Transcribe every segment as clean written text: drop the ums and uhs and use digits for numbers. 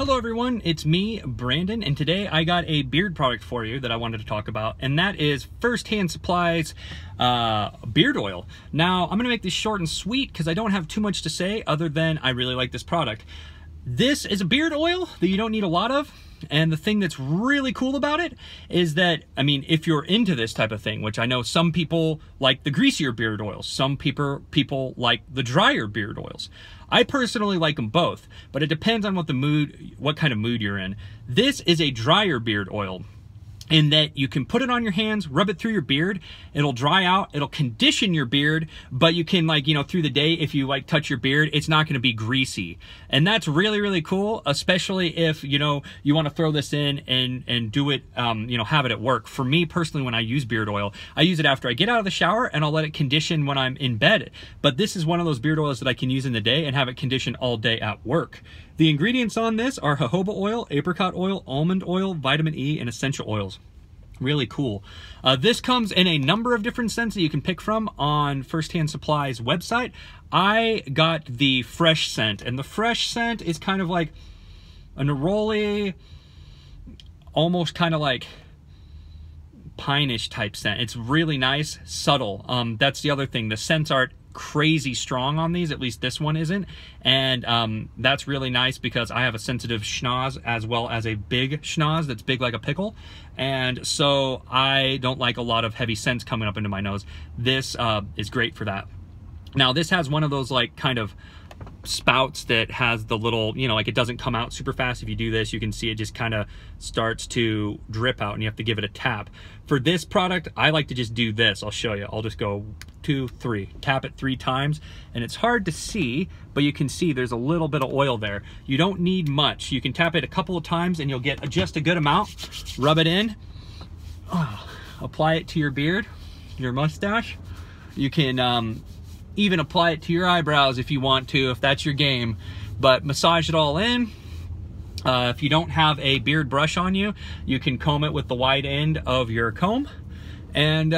Hello everyone, it's me, Brandon, and today I got a beard product for you that I wanted to talk about, and that is Firsthand Supply's beard oil. Now, I'm going to make this short and sweet because I don't have too much to say other than I really like this product. This is a beard oil that you don't need a lot of, and the thing that's really cool about it is that, I mean, if you're into this type of thing, which I know some people like the greasier beard oils, some people like the drier beard oils. I personally like them both, but it depends on what kind of mood you're in. This is a drier beard oil in that you can put it on your hands, rub it through your beard, it'll dry out, it'll condition your beard, but you can, like, you know, through the day, if you like touch your beard, it's not gonna be greasy. And that's really, really cool, especially if, you know, you wanna throw this in and do it, you know, have it at work. For me personally, when I use beard oil, I use it after I get out of the shower and I'll let it condition when I'm in bed. But this is one of those beard oils that I can use in the day and have it condition all day at work. The ingredients on this are jojoba oil, apricot oil, almond oil, vitamin E, and essential oils. Really cool. This comes in a number of different scents that you can pick from on Firsthand Supply's website. I got the fresh scent, and the fresh scent is kind of like a neroli, almost kind of like pine-ish type scent. It's really nice, subtle. That's the other thing. The scents aren't crazy strong on these, at least this one isn't, and that's really nice because I have a sensitive schnoz as well as a big schnoz that's big like a pickle, and so I don't like a lot of heavy scents coming up into my nose. This is great for that. Now this has one of those like kind of spouts that has the little, you know, like it doesn't come out super fast. If you do this, you can see it just kind of starts to drip out and you have to give it a tap. For this product, I like to just do this. I'll show you. I'll just go 2, 3, tap it 3 times, and it's hard to see, but you can see there's a little bit of oil there. You don't need much. You can tap it a couple of times and you'll get just a good amount. Rub it in, apply it to your beard, your mustache. You can even apply it to your eyebrows if you want to, if that's your game, but massage it all in. If you don't have a beard brush on you, you can comb it with the wide end of your comb, and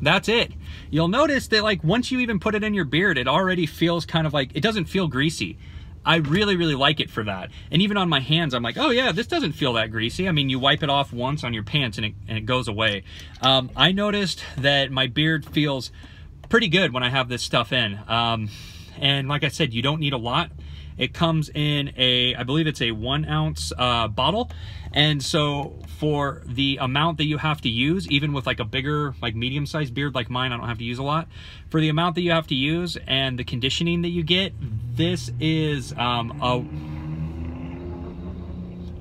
that's it. You'll notice that, like, once you even put it in your beard, it already feels kind of like, it doesn't feel greasy. I really, really like it for that. And even on my hands, I'm like, oh yeah, this doesn't feel that greasy. I mean, you wipe it off once on your pants and it goes away. I noticed that my beard feels pretty good when I have this stuff in. And like I said, you don't need a lot. It comes in a, I believe it's a 1 ounce bottle. And so for the amount that you have to use, even with like a bigger, like medium-sized beard like mine, I don't have to use a lot. For the amount that you have to use and the conditioning that you get, this is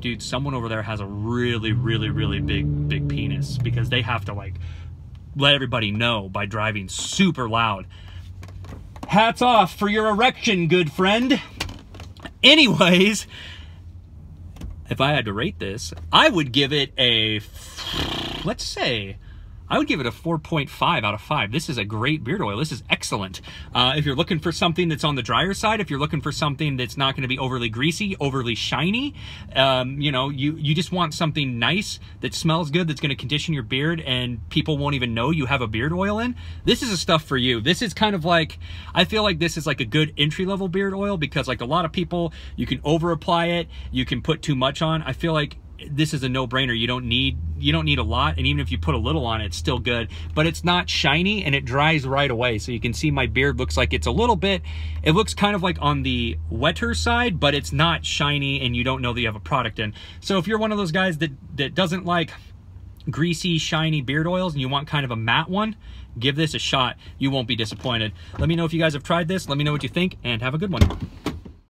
dude, someone over there has a really, really, really big penis because they have to like let everybody know by driving super loud. Hats off for your erection, good friend. Anyways, if I had to rate this, I would give it a, let's say, I would give it a 4.5 out of 5. This is a great beard oil. This is excellent. If you're looking for something that's on the drier side, if you're looking for something that's not going to be overly greasy, overly shiny, you know, you just want something nice that smells good, that's going to condition your beard and people won't even know you have a beard oil in, this is the stuff for you. This is kind of like, I feel like this is like a good entry-level beard oil because, like, a lot of people, you can over apply it, you can put too much on. I feel like this is a no-brainer. You don't need a lot, and even if you put a little on it, it's still good, but it's not shiny and it dries right away. So you can see my beard looks like it's a little bit, it looks kind of like on the wetter side, but it's not shiny and you don't know that you have a product in. So if you're one of those guys that doesn't like greasy, shiny beard oils and you want kind of a matte one, give this a shot. You won't be disappointed. Let me know if you guys have tried this. Let me know what you think, and have a good one.